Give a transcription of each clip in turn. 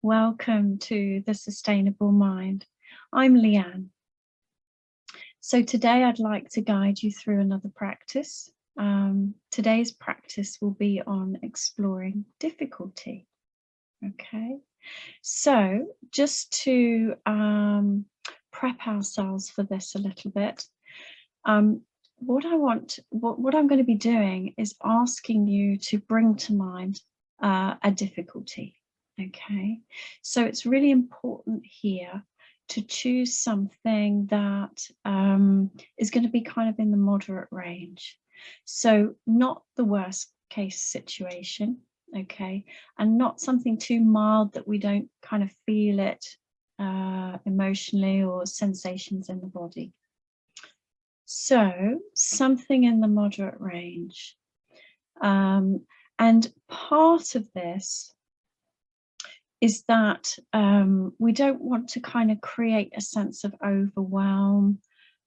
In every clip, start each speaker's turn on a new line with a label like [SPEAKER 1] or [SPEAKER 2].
[SPEAKER 1] Welcome to The Sustainable Mind. I'm Leanne. So today I'd like to guide you through another practice. Today's practice will be on exploring difficulty. Okay, so just to prep ourselves for this a little bit, what I'm going to be doing is asking you to bring to mind a difficulty. Okay, so it's really important here to choose something that is going to be kind of in the moderate range. So not the worst case situation, okay, and not something too mild that we don't kind of feel it emotionally or sensations in the body. So something in the moderate range. And part of this is that we don't want to kind of create a sense of overwhelm.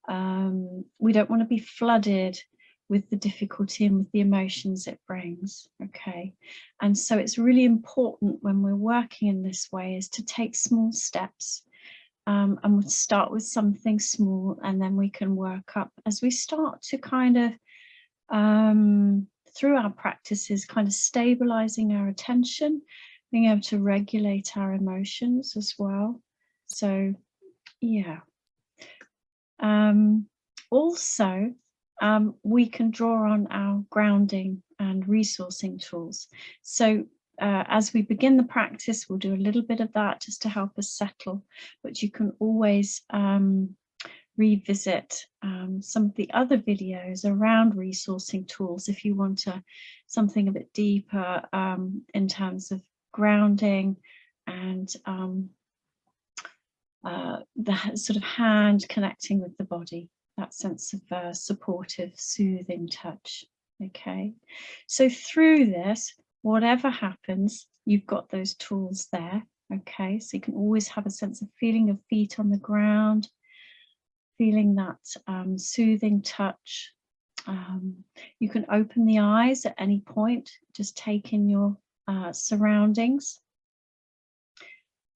[SPEAKER 1] We don't want to be flooded with the difficulty and with the emotions it brings, okay? And so it's really important when we're working in this way is to take small steps, and we'll start with something small, and then we can work up as we start to kind of, through our practices, kind of stabilizing our attention, being able to regulate our emotions as well. So yeah. Also, we can draw on our grounding and resourcing tools. So as we begin the practice, we'll do a little bit of that just to help us settle, but you can always revisit some of the other videos around resourcing tools if you want something a bit deeper in terms of grounding and the sort of hand connecting with the body, that sense of supportive, soothing touch. Okay, so through this, whatever happens, you've got those tools there. Okay, so you can always have a sense of feeling your feet on the ground, feeling that soothing touch. You can open the eyes at any point, just take in your surroundings.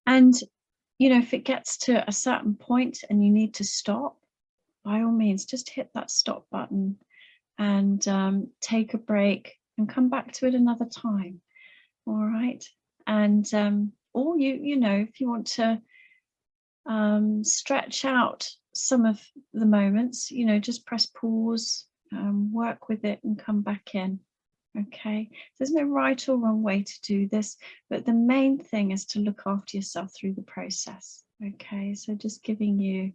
[SPEAKER 1] And, you know, if it gets to a certain point and you need to stop, by all means, just hit that stop button and take a break and come back to it another time. All right. And or you know, if you want to stretch out some of the moments, you know, just press pause, work with it and come back in. Okay, there's no right or wrong way to do this, but the main thing is to look after yourself through the process. Okay, so just giving you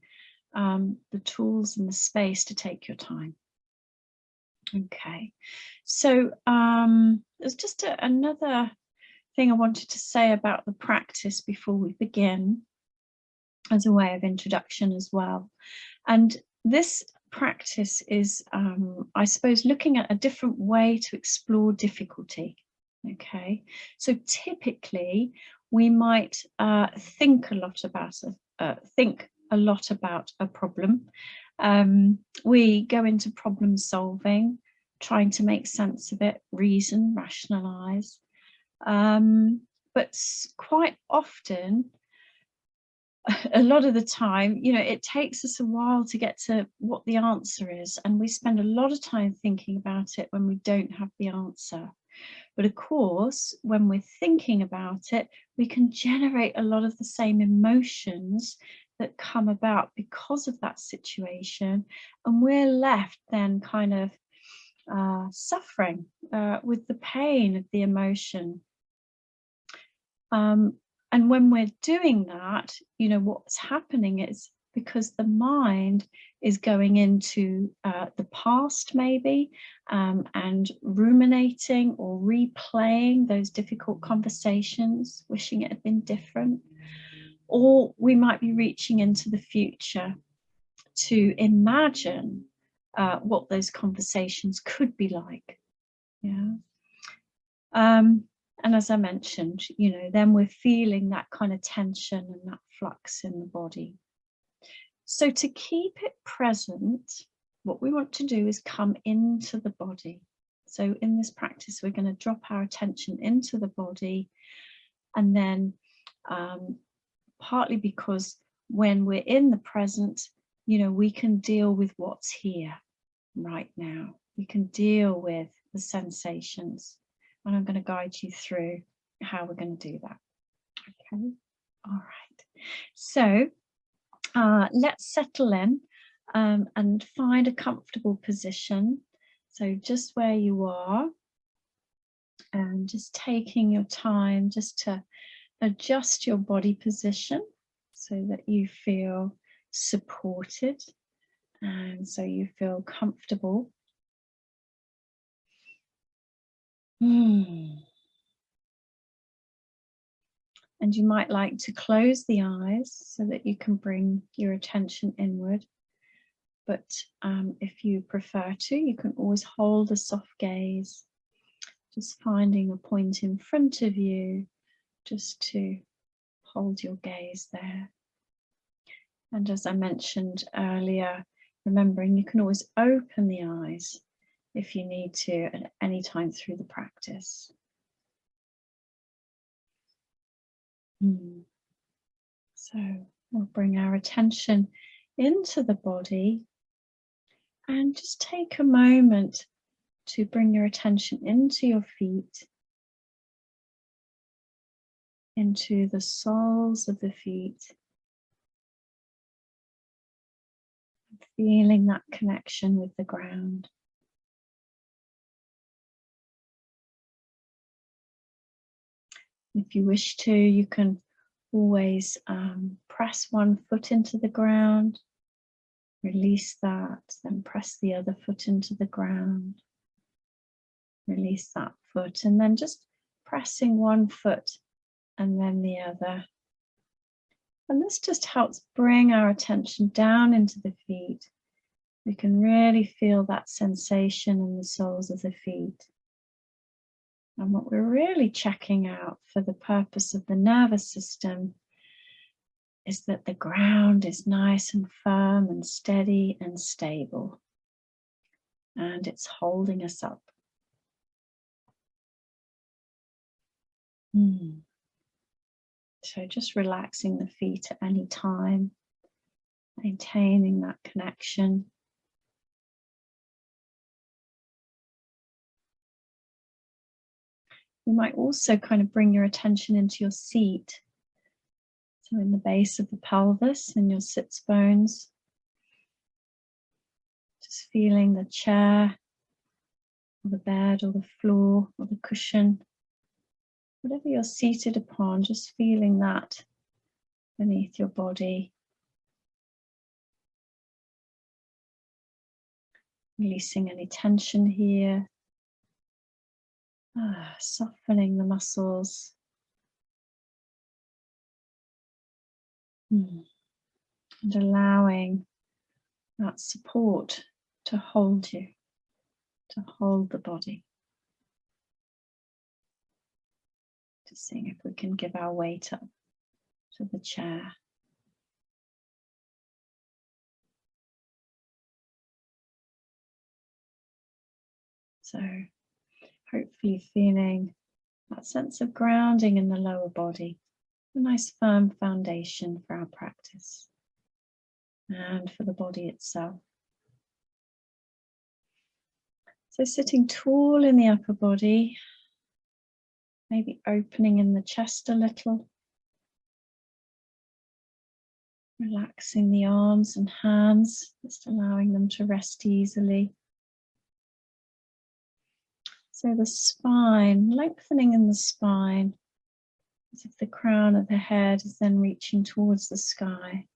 [SPEAKER 1] the tools and the space to take your time. Okay, so there's just another thing I wanted to say about the practice before we begin, as a way of introduction as well. And this practice is, I suppose, looking at a different way to explore difficulty. Okay, so typically we might think a lot about a problem. We go into problem solving, trying to make sense of it, reason, rationalize. But quite often, a lot of the time, you know, it takes us a while to get to what the answer is, and we spend a lot of time thinking about it when we don't have the answer. But of course, when we're thinking about it, we can generate a lot of the same emotions that come about because of that situation, and we're left then kind of suffering with the pain of the emotion. And when we're doing that, you know, what's happening is because the mind is going into the past maybe, and ruminating or replaying those difficult conversations, wishing it had been different. Or we might be reaching into the future to imagine what those conversations could be like. Yeah. And as I mentioned, you know, then we're feeling that kind of tension and that flux in the body. So to keep it present, what we want to do is come into the body. So in this practice, we're going to drop our attention into the body, and then partly because when we're in the present, you know, we can deal with what's here right now. We can deal with the sensations, and I'm going to guide you through how we're going to do that. Okay, all right. So let's settle in and find a comfortable position. So just where you are, and just taking your time just to adjust your body position so that you feel supported and so you feel comfortable. And you might like to close the eyes so that you can bring your attention inward. But if you prefer to, you can always hold a soft gaze, just finding a point in front of you, just to hold your gaze there. And as I mentioned earlier, remembering you can always open the eyes if you need to at any time through the practice. So we'll bring our attention into the body and just take a moment to bring your attention into your feet, into the soles of the feet, feeling that connection with the ground. If you wish to, you can always press one foot into the ground, release that, then press the other foot into the ground, release that foot, and then just pressing one foot and then the other. And this just helps bring our attention down into the feet. We can really feel that sensation in the soles of the feet. And what we're really checking out for the purpose of the nervous system is that the ground is nice and firm and steady and stable. And it's holding us up. So just relaxing the feet at any time, maintaining that connection. You might also kind of bring your attention into your seat. So in the base of the pelvis and your sits bones. Just feeling the chair, or the bed, or the floor, or the cushion. Whatever you're seated upon, just feeling that beneath your body. Releasing any tension here. Softening the muscles. And allowing that support to hold you, to hold the body. Just seeing if we can give our weight up to the chair. So hopefully feeling that sense of grounding in the lower body, a nice firm foundation for our practice and for the body itself. So sitting tall in the upper body, maybe opening in the chest a little, relaxing the arms and hands, just allowing them to rest easily. So the spine, lengthening in the spine, as if the crown of the head is then reaching towards the sky.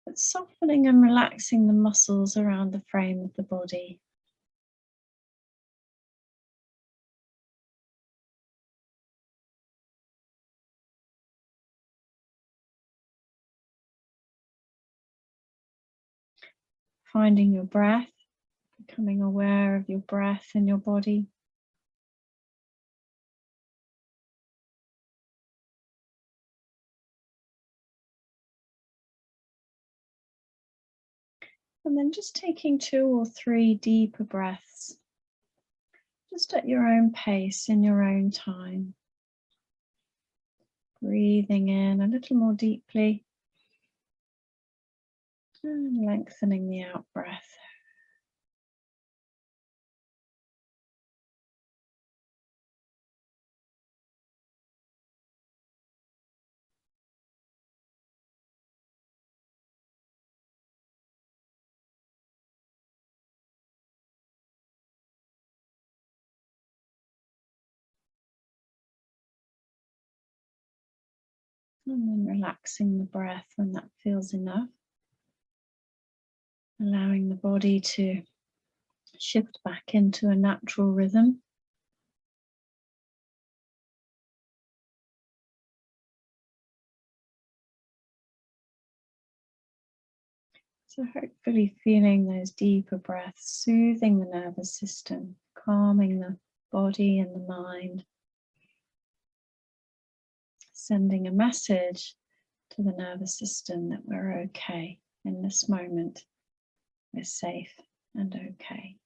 [SPEAKER 1] But softening and relaxing the muscles around the frame of the body. Finding your breath, becoming aware of your breath in your body. And then just taking 2 or 3 deeper breaths, just at your own pace, in your own time. Breathing in a little more deeply and lengthening the out breath. And then relaxing the breath when that feels enough. Allowing the body to shift back into a natural rhythm. So hopefully feeling those deeper breaths, soothing the nervous system, calming the body and the mind, sending a message to the nervous system that we're okay in this moment. We're safe and okay.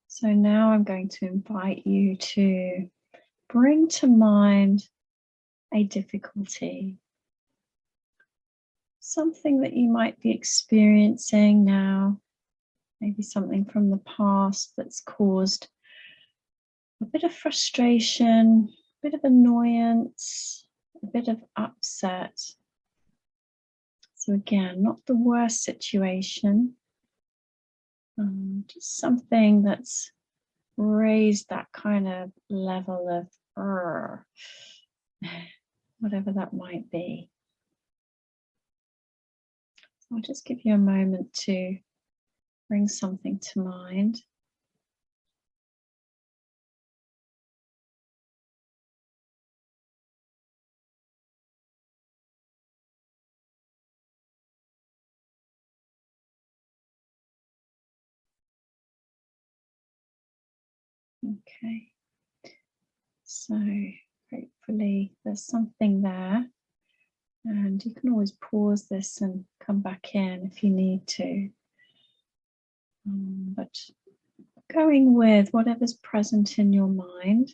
[SPEAKER 1] So now I'm going to invite you to bring to mind a difficulty, something that you might be experiencing now, maybe something from the past that's caused a bit of frustration, a bit of annoyance, a bit of upset. So again, not the worst situation, just something that's raised that kind of level of whatever that might be. So I'll just give you a moment to bring something to mind. Okay, so hopefully there's something there, and you can always pause this and come back in if you need to. But going with whatever's present in your mind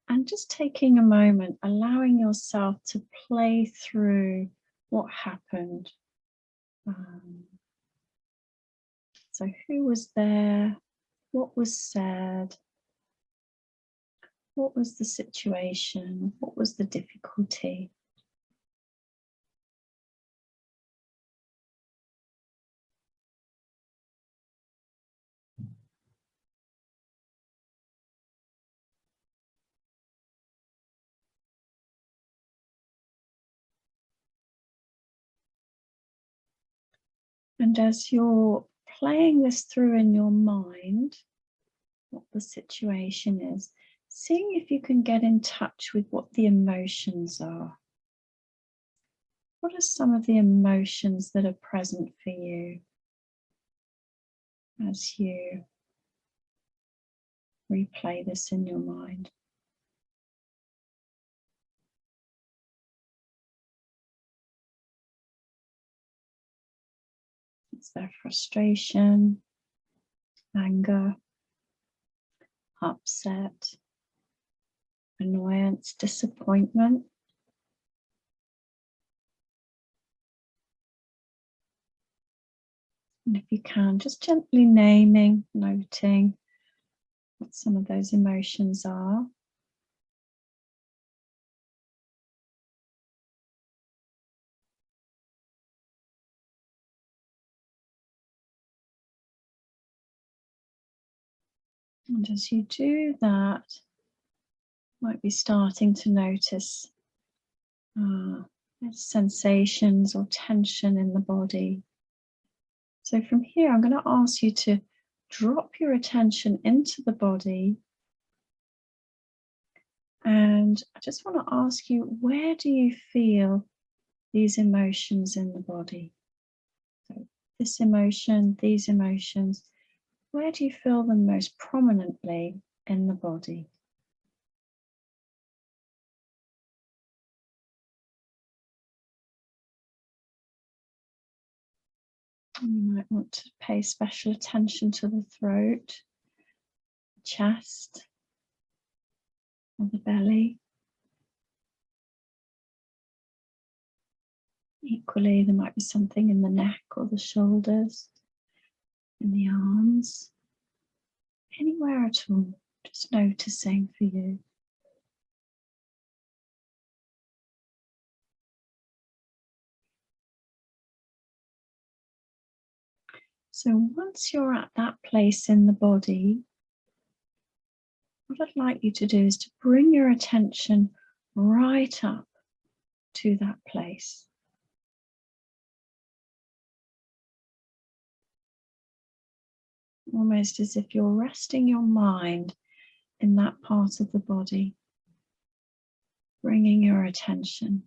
[SPEAKER 1] and just taking a moment, allowing yourself to play through what happened. So who was there? What was said? What was the situation? What was the difficulty? And as you're playing this through in your mind, what the situation is, seeing if you can get in touch with what the emotions are. What are some of the emotions that are present for you as you replay this in your mind? Is there frustration, anger, upset, annoyance, disappointment? And if you can, just gently naming, noting what some of those emotions are. And as you do that, you might be starting to notice sensations or tension in the body. So from here, I'm going to ask you to drop your attention into the body. And I just want to ask you, where do you feel these emotions in the body? So this emotion, these emotions, where do you feel them most prominently in the body? You might want to pay special attention to the throat, chest, or the belly. Equally, there might be something in the neck or the shoulders, in the arms, anywhere at all, just noticing for you. So once you're at that place in the body, what I'd like you to do is to bring your attention right up to that place. Almost as if you're resting your mind in that part of the body, bringing your attention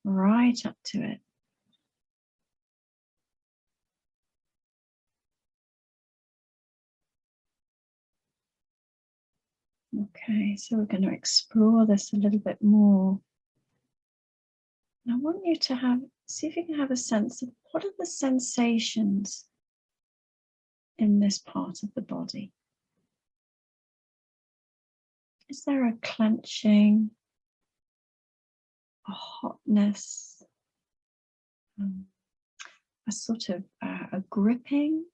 [SPEAKER 1] right up to it. Okay, so we're going to explore this a little bit more. And I want you to see if you can have a sense of what are the sensations in this part of the body. Is there a clenching, a hotness, a sort of a gripping,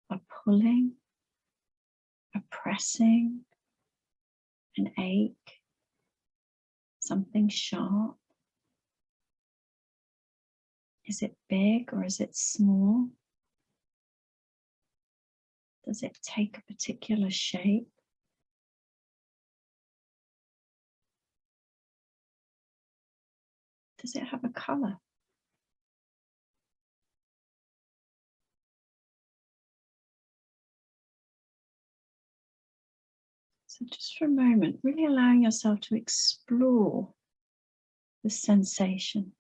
[SPEAKER 1] a pulling, a pressing, an ache, something sharp? Is it big or is it small? Does it take a particular shape? Does it have a color? So just for a moment, really allowing yourself to explore the sensation.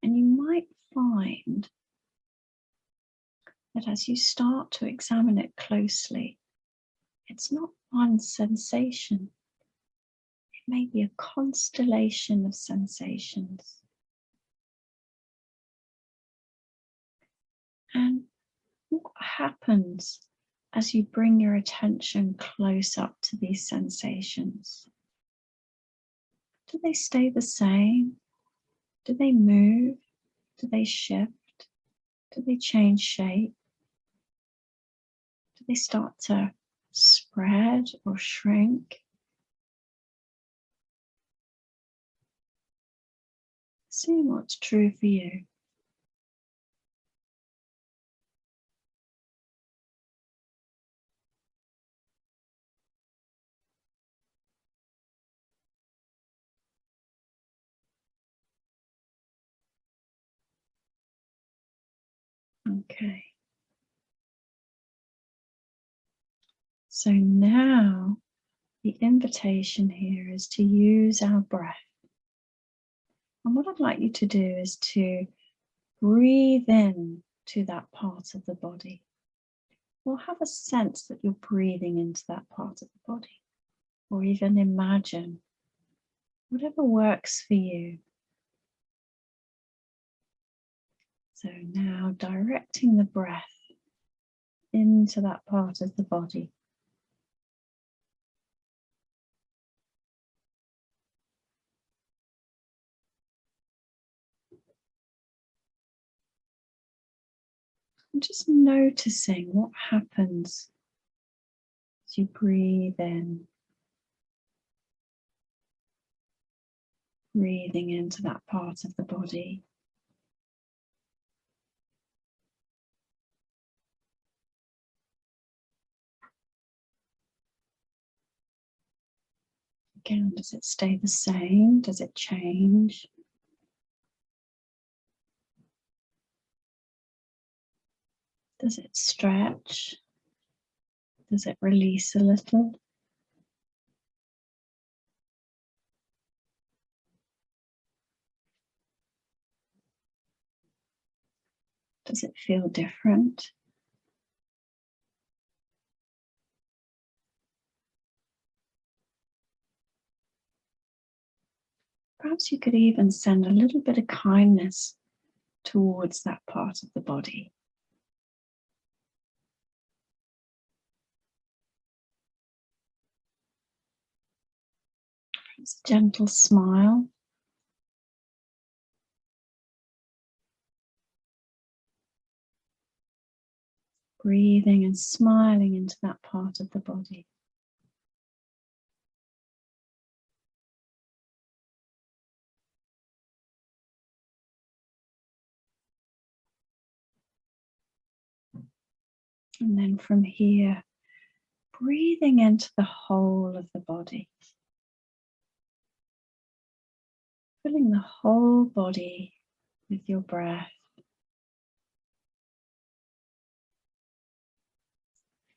[SPEAKER 1] And you might find that as you start to examine it closely, it's not one sensation. It may be a constellation of sensations. And what happens as you bring your attention close up to these sensations? Do they stay the same? Do they move? Do they shift? Do they change shape? Do they start to spread or shrink? See what's true for you. Okay. So now the invitation here is to use our breath. And what I'd like you to do is to breathe in to that part of the body. Or have a sense that you're breathing into that part of the body. Or even imagine, whatever works for you. So now directing the breath into that part of the body. And just noticing what happens as you breathe in. Breathing into that part of the body. Again, does it stay the same? Does it change? Does it stretch? Does it release a little? Does it feel different? Perhaps you could even send a little bit of kindness towards that part of the body. Perhaps a gentle smile. Breathing and smiling into that part of the body. And then from here, breathing into the whole of the body. Filling the whole body with your breath.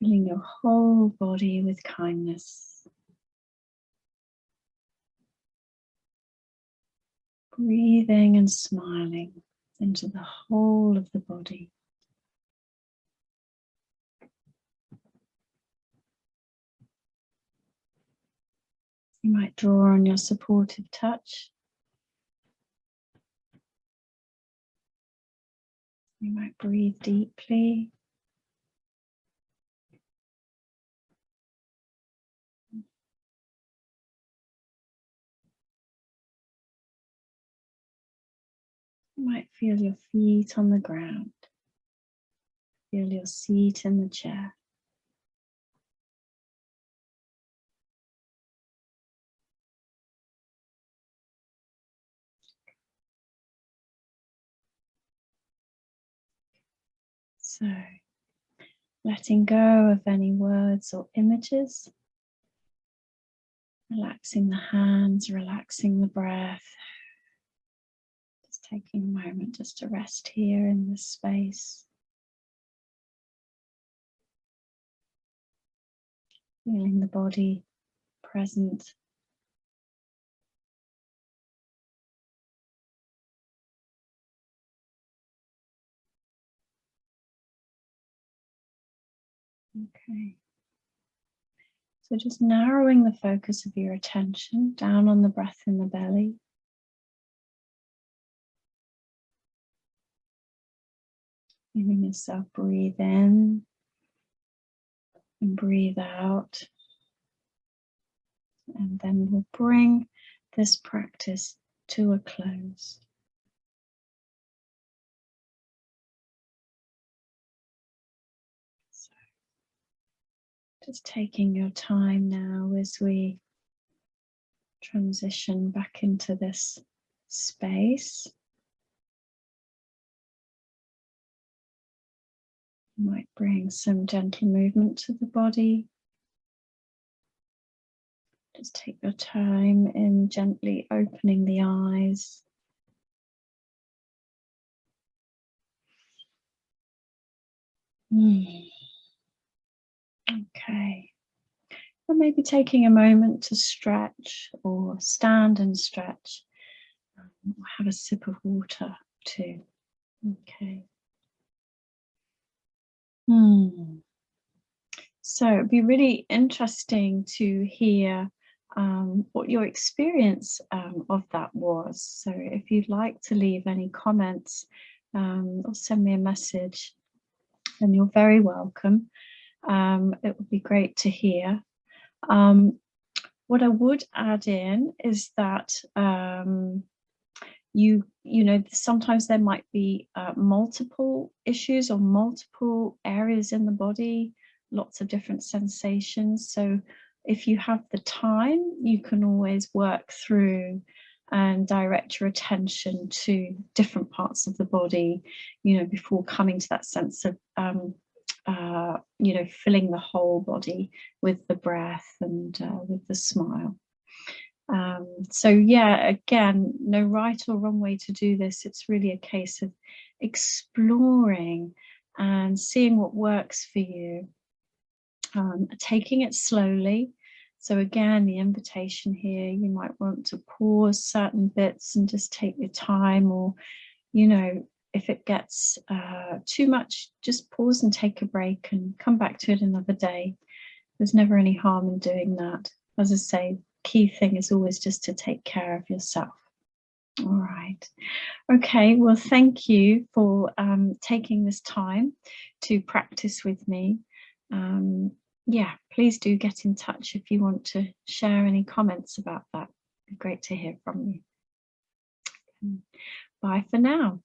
[SPEAKER 1] Filling your whole body with kindness. Breathing and smiling into the whole of the body. You might draw on your supportive touch. You might breathe deeply. You might feel your feet on the ground. Feel your seat in the chair. So, letting go of any words or images. Relaxing the hands, relaxing the breath. Just taking a moment just to rest here in this space. Feeling the body present. Okay. So just narrowing the focus of your attention down on the breath in the belly. Feeling yourself breathe in and breathe out. And then we'll bring this practice to a close. So, just taking your time now as we transition back into this space. You might bring some gentle movement to the body. Just take your time in gently opening the eyes. Okay. Or maybe taking a moment to stretch or stand and stretch. Or have a sip of water too. Okay. So it'd be really interesting to hear what your experience of that was. So if you'd like to leave any comments or send me a message, then you're very welcome. It would be great to hear. What I would add in is that you know, sometimes there might be multiple issues or multiple areas in the body, lots of different sensations. So if you have the time, you can always work through and direct your attention to different parts of the body, you know, before coming to that sense of you know, filling the whole body with the breath and with the smile. So yeah, again, no right or wrong way to do this. It's really a case of exploring and seeing what works for you, taking it slowly. So again, the invitation here, you might want to pause certain bits and just take your time, or, you know, if it gets too much, just pause and take a break and come back to it another day. There's never any harm in doing that. As I say, key thing is always just to take care of yourself. All right. Okay, well, thank you for taking this time to practice with me. Yeah, please do get in touch if you want to share any comments about that. It'd be great to hear from you. Bye for now.